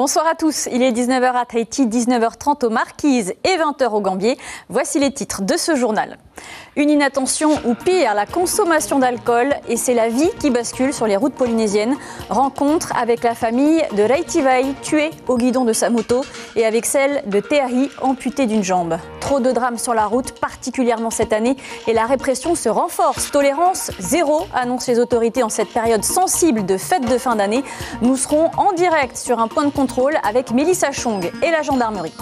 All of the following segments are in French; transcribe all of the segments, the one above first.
Bonsoir à tous, il est 19h à Tahiti, 19h30 aux Marquises et 20h au Gambier. Voici les titres de ce journal. Une inattention ou pire, la consommation d'alcool et c'est la vie qui bascule sur les routes polynésiennes. Rencontre avec la famille de Reitivai, tuée au guidon de sa moto, et avec celle de Teahi, amputée d'une jambe. Trop de drames sur la route, particulièrement cette année, et la répression se renforce. Tolérance zéro, annoncent les autorités en cette période sensible de fête de fin d'année. Nous serons en direct sur un point de contrôle avec Mélissa Chong et la gendarmerie.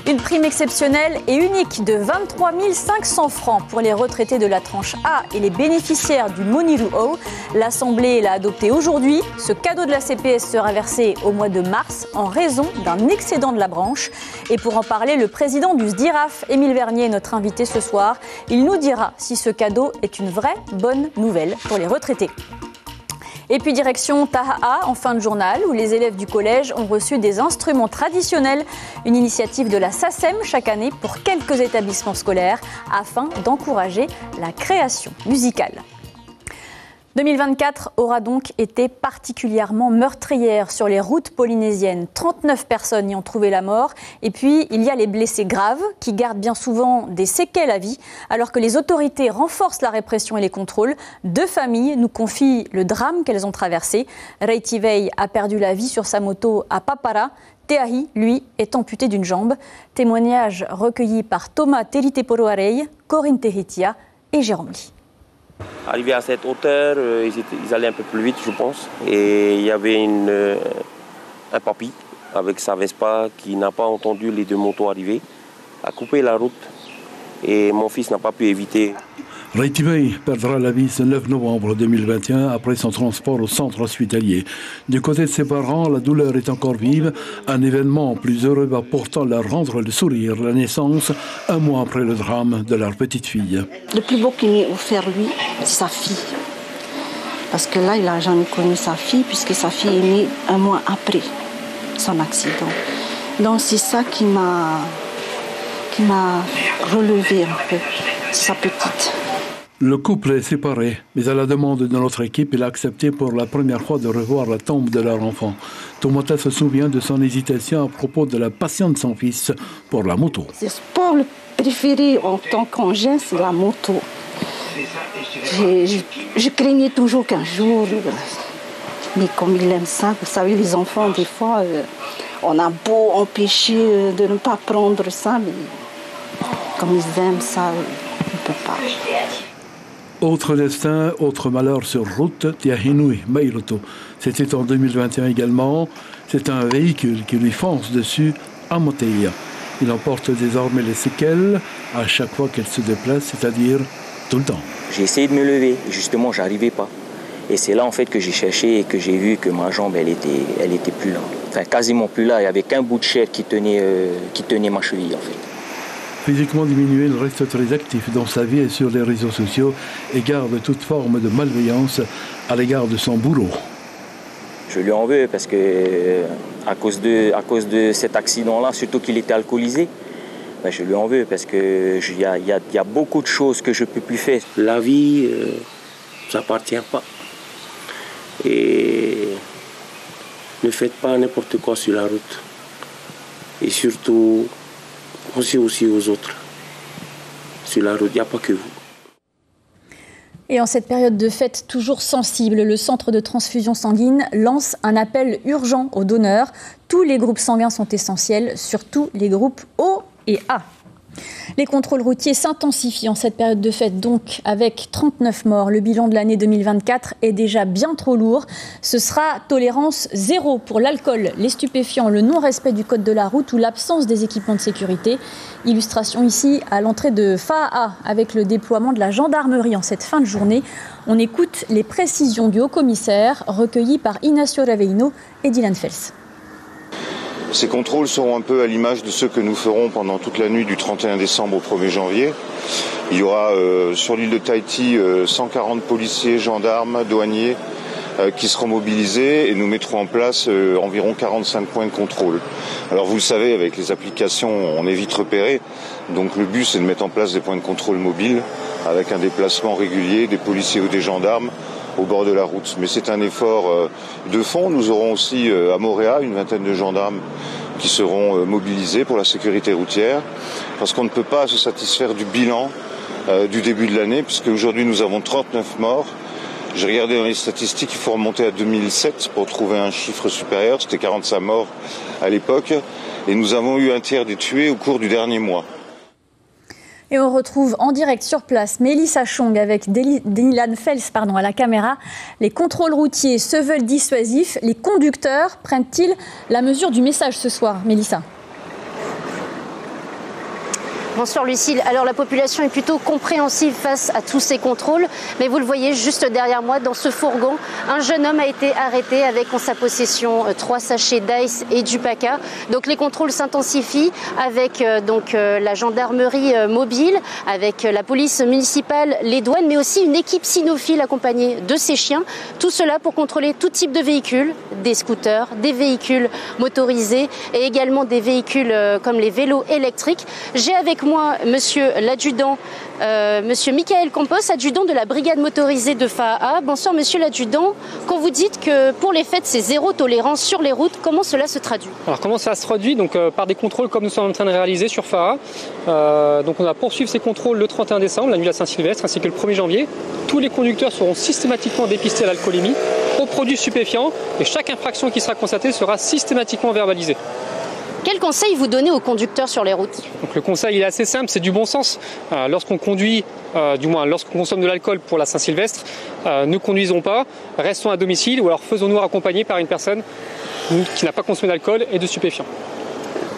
Une prime exceptionnelle et unique de 23 500 francs pour les retraités de la tranche A et les bénéficiaires du Moniruo. L'Assemblée l'a adopté aujourd'hui. Ce cadeau de la CPS sera versé au mois de mars en raison d'un excédent de la branche. Et pour en parler, le président du SDIRAF, Émile Vernier, est notre invité ce soir. Il nous dira si ce cadeau est une vraie bonne nouvelle pour les retraités. Et puis direction Taha'a en fin de journal où les élèves du collège ont reçu des instruments traditionnels, une initiative de la SACEM chaque année pour quelques établissements scolaires afin d'encourager la création musicale. 2024 aura donc été particulièrement meurtrière sur les routes polynésiennes. 39 personnes y ont trouvé la mort. Et puis, il y a les blessés graves qui gardent bien souvent des séquelles à vie. Alors que les autorités renforcent la répression et les contrôles, 2 familles nous confient le drame qu'elles ont traversé. Reitivai a perdu la vie sur sa moto à Papara. Teahi, lui, est amputé d'une jambe. Témoignage recueilli par Thomas Teriteporoarei, Corinne Tehitia et Jérôme Lee. Arrivé à cette hauteur, ils allaient un peu plus vite, je pense. Et il y avait un papy avec sa Vespa qui n'a pas entendu les 2 motos arriver, a coupé la route et mon fils n'a pas pu éviter. Reitivai perdra la vie ce 9 novembre 2021 après son transport au centre hospitalier. Du côté de ses parents, la douleur est encore vive. Un événement plus heureux va pourtant leur rendre le sourire, la naissance, un mois après le drame de leur petite fille. Le plus beau qu'il m'ait offert, lui, c'est sa fille. Parce que là, il n'a jamais connu sa fille, puisque sa fille est née un mois après son accident. Donc c'est ça qui m'a relevé un peu, sa petite. Le couple est séparé, mais à la demande de notre équipe, il a accepté pour la première fois de revoir la tombe de leur enfant. Tomata se souvient de son hésitation à propos de la passion de son fils pour la moto. Le sport préféré en tant qu'engin, c'est la moto. Je craignais toujours qu'un jour, mais comme il aime ça, vous savez, les enfants, des fois, on a beau empêcher de ne pas prendre ça, mais comme ils aiment ça, on ne peut pas. Autre destin, autre malheur sur route, Tiahinui Mailoto. C'était en 2021 également. C'est un véhicule qui lui fonce dessus à Moteia. Il emporte désormais les séquelles à chaque fois qu'elle se déplace, c'est-à-dire tout le temps. J'ai essayé de me lever, justement, j'arrivais pas. Et c'est là en fait que j'ai cherché et que j'ai vu que ma jambe, elle était plus là. Enfin, quasiment plus là. Il n'y avait qu'un bout de chair qui tenait ma cheville en fait. Physiquement diminué, il reste très actif dans sa vie et sur les réseaux sociaux et garde toute forme de malveillance à l'égard de son bourreau. Je lui en veux parce que à cause de cet accident-là, surtout qu'il était alcoolisé, ben je lui en veux parce que il y a beaucoup de choses que je peux plus faire. La vie, ça appartient pas. Et ne faites pas n'importe quoi sur la route. Et surtout, pensez aussi aux autres. Sur la route, il n'y a pas que vous. Et en cette période de fête toujours sensible, le centre de transfusion sanguine lance un appel urgent aux donneurs. Tous les groupes sanguins sont essentiels, surtout les groupes O et A. Les contrôles routiers s'intensifient en cette période de fête, donc avec 39 morts. Le bilan de l'année 2024 est déjà bien trop lourd. Ce sera tolérance zéro pour l'alcool, les stupéfiants, le non-respect du code de la route ou l'absence des équipements de sécurité. Illustration ici à l'entrée de Fa'a avec le déploiement de la gendarmerie en cette fin de journée. On écoute les précisions du haut-commissaire recueillies par Ignacio Raveino et Dylan Fels. Ces contrôles seront un peu à l'image de ceux que nous ferons pendant toute la nuit du 31 décembre au 1er janvier. Il y aura sur l'île de Tahiti 140 policiers, gendarmes, douaniers qui seront mobilisés et nous mettrons en place environ 45 points de contrôle. Alors vous le savez, avec les applications, on est vite repéré. Donc le but, c'est de mettre en place des points de contrôle mobiles avec un déplacement régulier des policiers ou des gendarmes au bord de la route. Mais c'est un effort de fond. Nous aurons aussi à Mooréa une vingtaine de gendarmes qui seront mobilisés pour la sécurité routière, parce qu'on ne peut pas se satisfaire du bilan du début de l'année, puisque aujourd'hui nous avons 39 morts. J'ai regardé dans les statistiques, il faut remonter à 2007 pour trouver un chiffre supérieur, c'était 45 morts à l'époque, et nous avons eu un tiers des tués au cours du dernier mois. Et on retrouve en direct sur place Mélissa Chong avec Dylan Fels à la caméra. Les contrôles routiers se veulent dissuasifs. Les conducteurs prennent-ils la mesure du message ce soir, Mélissa ? Bonsoir Lucille. Alors la population est plutôt compréhensive face à tous ces contrôles, mais vous le voyez juste derrière moi dans ce fourgon, un jeune homme a été arrêté avec en sa possession 3 sachets d'ice et du paca. Donc les contrôles s'intensifient avec la gendarmerie mobile, avec la police municipale, les douanes, mais aussi une équipe cynophile accompagnée de ces chiens. Tout cela pour contrôler tout type de véhicules, des scooters, des véhicules motorisés et également des véhicules comme les vélos électriques. J'ai avec moi monsieur l'adjudant, monsieur Michael Campos, adjudant de la brigade motorisée de FAA. Bonsoir monsieur l'adjudant. Quand vous dites que pour les fêtes c'est zéro tolérance sur les routes, comment cela se traduit? Alors comment ça se traduit? Par des contrôles comme nous sommes en train de réaliser sur FAA. On va poursuivre ces contrôles le 31 décembre, la nuit de la Saint-Sylvestre, ainsi que le 1er janvier. Tous les conducteurs seront systématiquement dépistés à l'alcoolémie, aux produits stupéfiants, et chaque infraction qui sera constatée sera systématiquement verbalisée. Quel conseil vous donnez aux conducteurs sur les routes? Le conseil il est assez simple, c'est du bon sens. Lorsqu'on conduit, lorsqu'on consomme de l'alcool pour la Saint-Sylvestre, ne conduisons pas, restons à domicile ou alors faisons-nous accompagner par une personne qui n'a pas consommé d'alcool et de stupéfiants.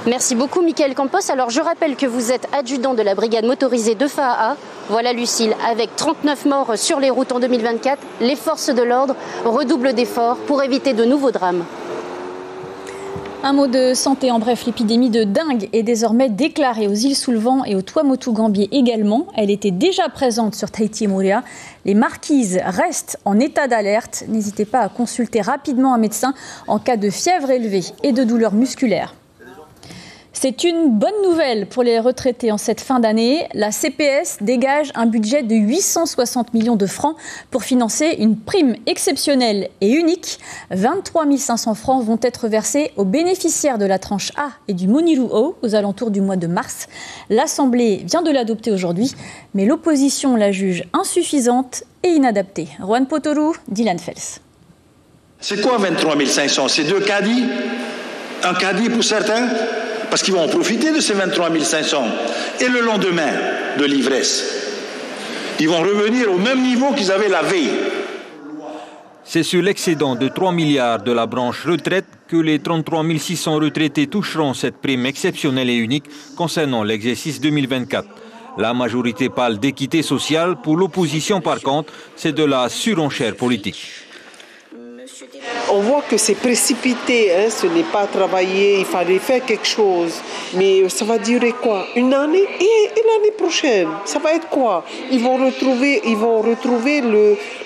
Merci beaucoup Michael Campos. Alors je rappelle que vous êtes adjudant de la brigade motorisée de FAA. Voilà Lucille, avec 39 morts sur les routes en 2024, les forces de l'ordre redoublent d'efforts pour éviter de nouveaux drames. Un mot de santé en bref, l'épidémie de dengue est désormais déclarée aux îles sous le vent et au Tuamotu-Gambier également. Elle était déjà présente sur Tahiti et Mooréa. Les marquises restent en état d'alerte. N'hésitez pas à consulter rapidement un médecin en cas de fièvre élevée et de douleurs musculaires. C'est une bonne nouvelle pour les retraités en cette fin d'année. La CPS dégage un budget de 860 millions de francs pour financer une prime exceptionnelle et unique. 23 500 francs vont être versés aux bénéficiaires de la tranche A et du Moniruo aux alentours du mois de mars. L'Assemblée vient de l'adopter aujourd'hui, mais l'opposition la juge insuffisante et inadaptée. Juan Potoru, Dylan Fels. C'est quoi 23 500? C'est 2 caddies? Un caddie pour certains? Parce qu'ils vont en profiter de ces 23 500. Et le lendemain de l'ivresse, ils vont revenir au même niveau qu'ils avaient la veille. C'est sur l'excédent de 3 milliards de la branche retraite que les 33 600 retraités toucheront cette prime exceptionnelle et unique concernant l'exercice 2024. La majorité parle d'équité sociale. Pour l'opposition, par contre, c'est de la surenchère politique. On voit que c'est précipité, ce n'est pas travaillé, il fallait faire quelque chose. Mais ça va durer quoi? Une année? Et l'année prochaine, ça va être quoi? Ils vont retrouver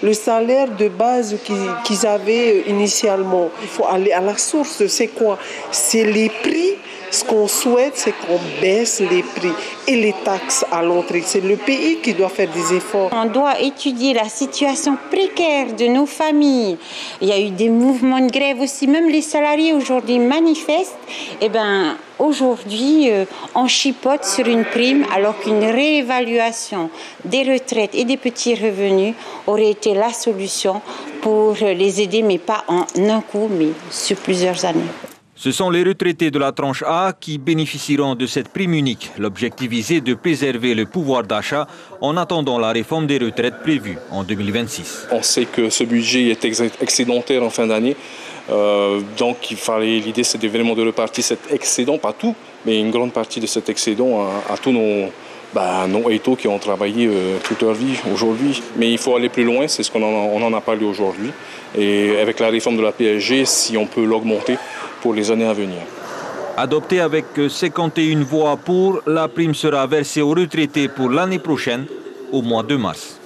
le salaire de base qu'ils avaient initialement. Il faut aller à la source, c'est quoi? C'est les prix. Ce qu'on souhaite, c'est qu'on baisse les prix et les taxes à l'entrée. C'est le pays qui doit faire des efforts. On doit étudier la situation précaire de nos familles. Il y a eu des mouvements de grève aussi. Même les salariés aujourd'hui manifestent. Aujourd'hui, on chipote sur une prime alors qu'une réévaluation des retraites et des petits revenus aurait été la solution pour les aider, mais pas en un coup, mais sur plusieurs années. Ce sont les retraités de la tranche A qui bénéficieront de cette prime unique. L'objectif visé de préserver le pouvoir d'achat en attendant la réforme des retraites prévue en 2026. On sait que ce budget est excédentaire en fin d'année. Donc l'idée c'est vraiment de repartir cet excédent, pas tout, mais une grande partie de cet excédent à tous nos étos qui ont travaillé toute leur vie aujourd'hui. Mais il faut aller plus loin, c'est ce qu'on en a parlé aujourd'hui. Et avec la réforme de la PSG, si on peut l'augmenter pour les années à venir. Adoptée avec 51 voix pour, la prime sera versée aux retraités pour l'année prochaine, au mois de mars.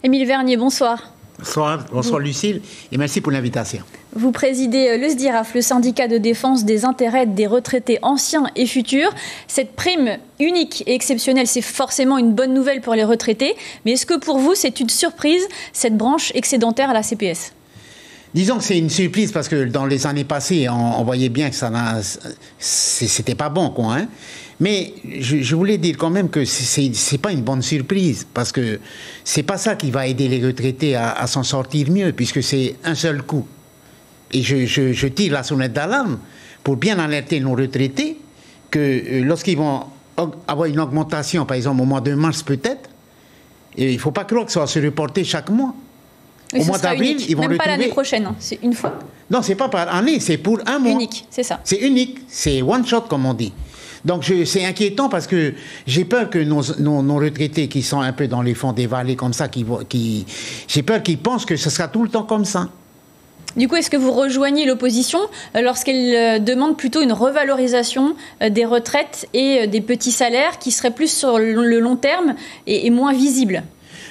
Émile Vernier, bonsoir. Bonsoir Lucille et merci pour l'invitation. Vous présidez le SDIRAF, le syndicat de défense des intérêts des retraités anciens et futurs. Cette prime unique et exceptionnelle, c'est forcément une bonne nouvelle pour les retraités. Mais est-ce que pour vous, c'est une surprise, cette branche excédentaire à la CPS ? Disons que c'est une surprise parce que dans les années passées, on voyait bien que c'était pas bon, quoi. Hein. Mais je voulais dire quand même que c'est pas une bonne surprise parce que c'est pas ça qui va aider les retraités à s'en sortir mieux puisque c'est un seul coup. Et je tire la sonnette d'alarme pour bien alerter nos retraités que lorsqu'ils vont avoir une augmentation, par exemple au mois de mars peut-être, il ne faut pas croire que ça va se reporter chaque mois. Au mois d'avril, ils vont même pas l'année prochaine, hein. C'est une fois. Non, c'est pas par année, c'est pour un mois. Unique, c'est ça. C'est unique, c'est one shot comme on dit. Donc c'est inquiétant parce que j'ai peur que nos retraités qui sont un peu dans les fonds des vallées comme ça, j'ai peur qu'ils pensent que ce sera tout le temps comme ça. Du coup, est-ce que vous rejoignez l'opposition lorsqu'elle demande plutôt une revalorisation des retraites et des petits salaires qui seraient plus sur le long terme et moins visibles ?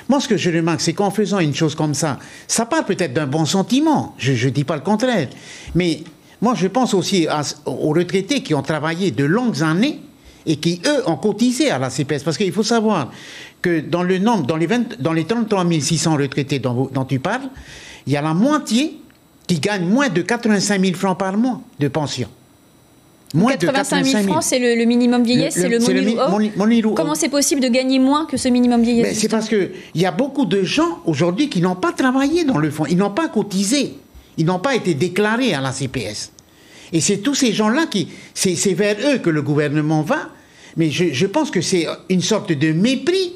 Moi, ce que je remarque, c'est qu'en faisant une chose comme ça part peut-être d'un bon sentiment, je ne dis pas le contraire, mais moi je pense aussi aux retraités qui ont travaillé de longues années et qui, eux, ont cotisé à la CPS. Parce qu'il faut savoir que dans les 33 600 retraités dont tu parles, il y a la moitié qui gagnent moins de 85 000 francs par mois de pension. Moins 85 000 francs, c'est le minimum vieillesse, c'est le Monilou. Comment c'est possible de gagner moins que ce minimum vieillesse ? C'est parce qu'il y a beaucoup de gens aujourd'hui qui n'ont pas travaillé dans le fonds, ils n'ont pas cotisé, ils n'ont pas été déclarés à la CPS. Et c'est tous ces gens-là c'est vers eux que le gouvernement va, mais je pense que c'est une sorte de mépris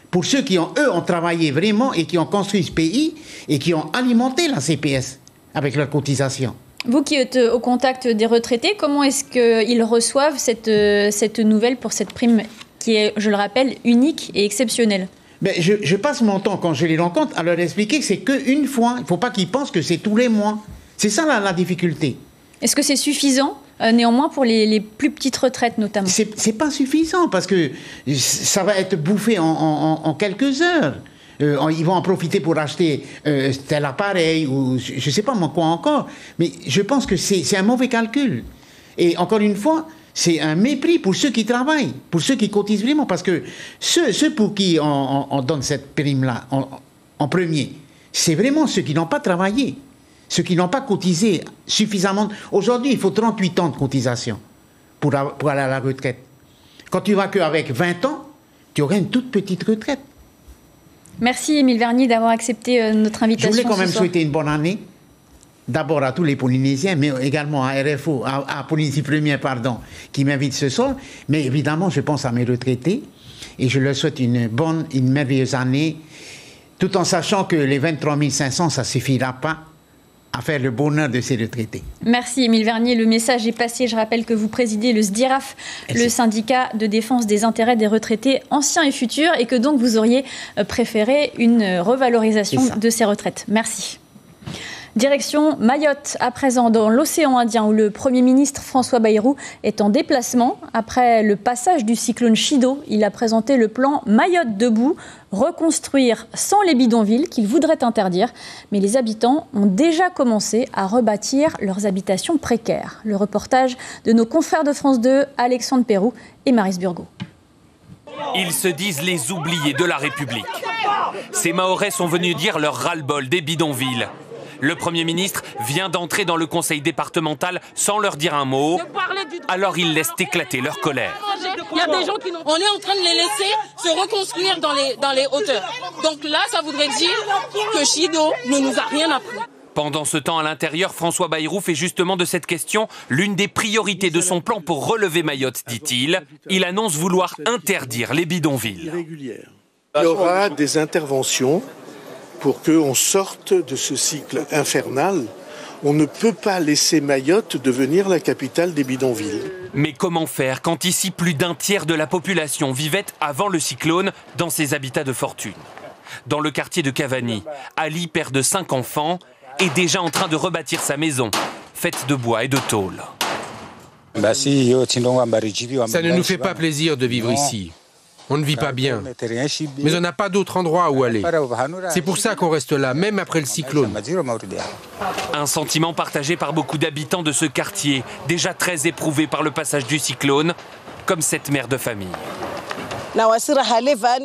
pour ceux qui, ont travaillé vraiment et qui ont construit ce pays et qui ont alimenté la CPS avec leurs cotisations. Vous qui êtes au contact des retraités, comment est-ce qu'ils reçoivent cette nouvelle pour cette prime qui est, je le rappelle, unique et exceptionnelle ? Je passe mon temps, quand je les rencontre, à leur expliquer que c'est qu'une fois. Il ne faut pas qu'ils pensent que c'est tous les mois. C'est ça la difficulté. Est-ce que c'est suffisant, néanmoins, pour les plus petites retraites notamment ? C'est pas suffisant parce que ça va être bouffé en quelques heures. Ils vont en profiter pour acheter tel appareil ou je ne sais pas moi quoi encore. Mais je pense que c'est un mauvais calcul. Et encore une fois, c'est un mépris pour ceux qui travaillent, pour ceux qui cotisent vraiment. Parce que ceux pour qui on donne cette prime-là en premier, c'est vraiment ceux qui n'ont pas travaillé, ceux qui n'ont pas cotisé suffisamment. Aujourd'hui, il faut 38 ans de cotisation pour aller à la retraite. Quand tu vas qu'avec 20 ans, tu aurais une toute petite retraite. Merci Émile Vernier d'avoir accepté notre invitation. Je voulais quand même souhaiter une bonne année, d'abord à tous les Polynésiens, mais également à RFO, à Polynésie Première, qui m'invite ce soir. Mais évidemment, je pense à mes retraités et je leur souhaite une merveilleuse année, tout en sachant que les 23 500, ça ne suffira pas à faire le bonheur de ces retraités. Merci Émile Vernier, le message est passé. Je rappelle que vous présidez le SDIRAF, le syndicat de défense des intérêts des retraités anciens et futurs, et que donc vous auriez préféré une revalorisation de ces retraites. Merci. Direction Mayotte, à présent dans l'océan Indien, où le Premier ministre François Bayrou est en déplacement. Après le passage du cyclone Chido, il a présenté le plan Mayotte debout, reconstruire sans les bidonvilles qu'il voudrait interdire. Mais les habitants ont déjà commencé à rebâtir leurs habitations précaires. Le reportage de nos confrères de France 2, Alexandre Pérou et Maryse Burgot. Ils se disent les oubliés de la République. Ces Mahorais sont venus dire leur ras-le-bol des bidonvilles. Le Premier ministre vient d'entrer dans le conseil départemental sans leur dire un mot. Alors ils laissent éclater leur colère. Il y a des gens on est en train de les laisser se reconstruire dans les hauteurs. Donc là, ça voudrait dire que Chido ne nous a rien appris. Pendant ce temps, à l'intérieur, François Bayrou fait justement de cette question l'une des priorités de son plan pour relever Mayotte, dit-il. Il annonce vouloir interdire les bidonvilles. Il y aura des interventions pour qu'on sorte de ce cycle infernal. On ne peut pas laisser Mayotte devenir la capitale des bidonvilles. Mais comment faire quand ici plus d'un tiers de la population vivait avant le cyclone dans ses habitats de fortune ? Dans le quartier de Cavani, Ali, père de 5 enfants, est déjà en train de rebâtir sa maison, faite de bois et de tôle. Ça ne nous fait pas plaisir de vivre ici. On ne vit pas bien. Mais on n'a pas d'autre endroit où aller. C'est pour ça qu'on reste là, même après le cyclone. Un sentiment partagé par beaucoup d'habitants de ce quartier, déjà très éprouvé par le passage du cyclone, comme cette mère de famille.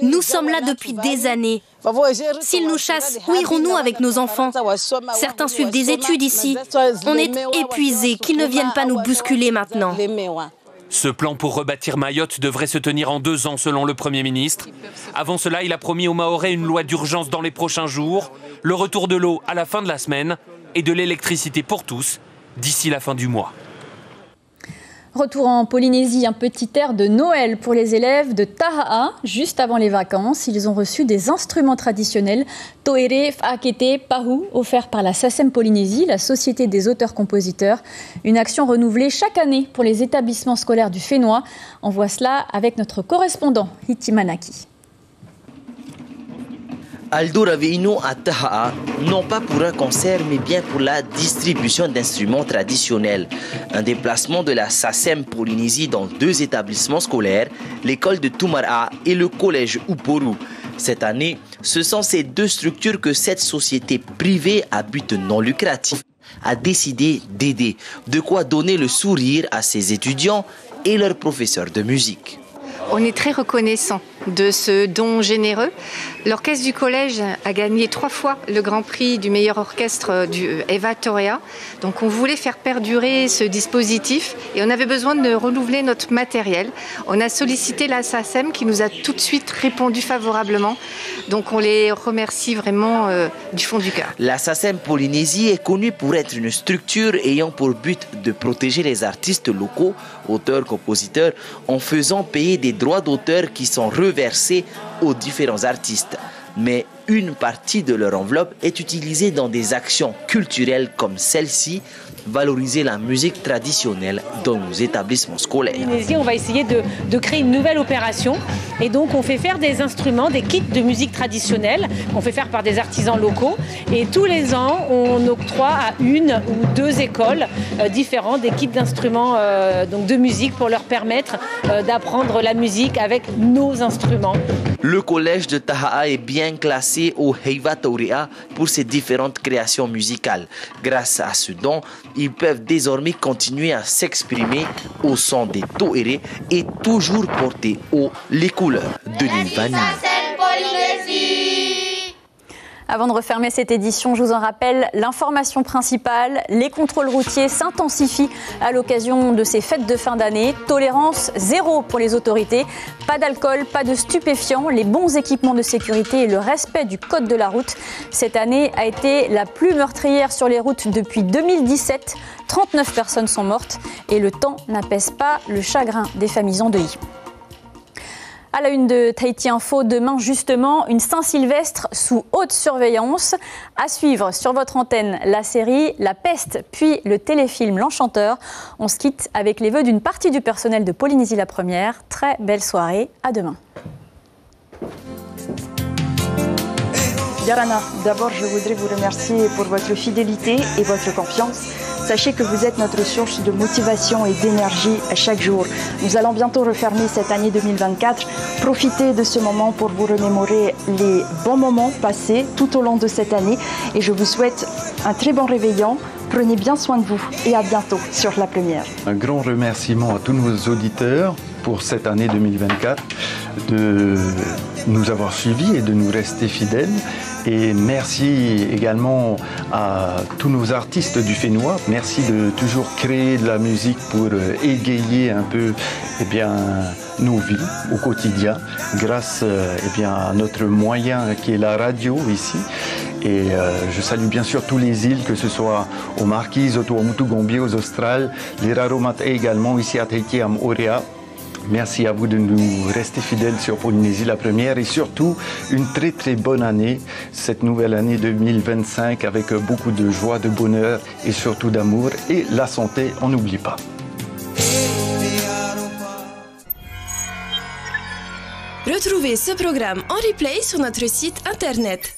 Nous sommes là depuis des années. S'ils nous chassent, où irons-nous avec nos enfants? Certains suivent des études ici. On est épuisés, qu'ils ne viennent pas nous bousculer maintenant. Ce plan pour rebâtir Mayotte devrait se tenir en 2 ans selon le Premier ministre. Avant cela, il a promis aux Mahorais une loi d'urgence dans les prochains jours, le retour de l'eau à la fin de la semaine et de l'électricité pour tous d'ici la fin du mois. Retour en Polynésie, un petit air de Noël pour les élèves de Taha'a. Juste avant les vacances, ils ont reçu des instruments traditionnels, Toere Fa'akete Pahu, offerts par la SACEM Polynésie, la Société des auteurs-compositeurs. Une action renouvelée chaque année pour les établissements scolaires du Fénois. On voit cela avec notre correspondant, Hiti Manaki. Aldo Raveino à Taha'a, non pas pour un concert, mais bien pour la distribution d'instruments traditionnels. Un déplacement de la SACEM Polynésie dans 2 établissements scolaires, l'école de Tumara'a et le collège Uporu. Cette année, ce sont ces 2 structures que cette société privée à but non lucratif a décidé d'aider. De quoi donner le sourire à ses étudiants et leurs professeurs de musique. On est très reconnaissant de ce don généreux. L'orchestre du collège a gagné 3 fois le grand prix du meilleur orchestre du Eva Torea. Donc on voulait faire perdurer ce dispositif et on avait besoin de renouveler notre matériel. On a sollicité la SACEM qui nous a tout de suite répondu favorablement. Donc on les remercie vraiment du fond du cœur. La SACEM Polynésie est connue pour être une structure ayant pour but de protéger les artistes locaux, auteurs, compositeurs, en faisant payer des droits d'auteur qui sont reversés aux différents artistes. Mais une partie de leur enveloppe est utilisée dans des actions culturelles comme celle-ci, valoriser la musique traditionnelle dans nos établissements scolaires. On va essayer de créer une nouvelle opération et donc on fait faire des instruments, des kits de musique traditionnelle qu'on fait faire par des artisans locaux et tous les ans on octroie à 1 ou 2 écoles différentes des kits d'instruments donc de musique pour leur permettre d'apprendre la musique avec nos instruments. Le collège de Taha'a est bien classé au Heiva Taurea pour ses différentes créations musicales. Grâce à ce don, ils peuvent désormais continuer à s'exprimer au son des Toere et toujours porter haut les couleurs de l'île Vanille. Avant de refermer cette édition, je vous en rappelle l'information principale. Les contrôles routiers s'intensifient à l'occasion de ces fêtes de fin d'année. Tolérance 0 pour les autorités. Pas d'alcool, pas de stupéfiants, les bons équipements de sécurité et le respect du code de la route. Cette année a été la plus meurtrière sur les routes depuis 2017. 39 personnes sont mortes et le temps n'apaise pas le chagrin des familles endeuillées. À la une de Tahiti Info, demain justement, une Saint-Sylvestre sous haute surveillance. À suivre sur votre antenne, la série La Peste, puis le téléfilm L'Enchanteur. On se quitte avec les vœux d'une partie du personnel de Polynésie la Première. Très belle soirée, à demain. Yarana, d'abord je voudrais vous remercier pour votre fidélité et votre confiance. Sachez que vous êtes notre source de motivation et d'énergie à chaque jour. Nous allons bientôt refermer cette année 2024. Profitez de ce moment pour vous remémorer les bons moments passés tout au long de cette année. Et je vous souhaite un très bon réveillon. Prenez bien soin de vous et à bientôt sur La Première. Un grand remerciement à tous nos auditeurs pour cette année 2024 de nous avoir suivis et de nous rester fidèles. Et merci également à tous nos artistes du Fénois. Merci de toujours créer de la musique pour égayer un peu nos vies au quotidien grâce à notre moyen qui est la radio ici. Et je salue bien sûr tous les îles, que ce soit aux Marquises, au Tuamotu Gombe, aux Australes, les Raromat également ici à Tahiti, à Moorea. Merci à vous de nous rester fidèles sur Polynésie la Première et surtout une très très bonne année, cette nouvelle année 2025 avec beaucoup de joie, de bonheur et surtout d'amour et la santé, on n'oublie pas. Retrouvez ce programme en replay sur notre site internet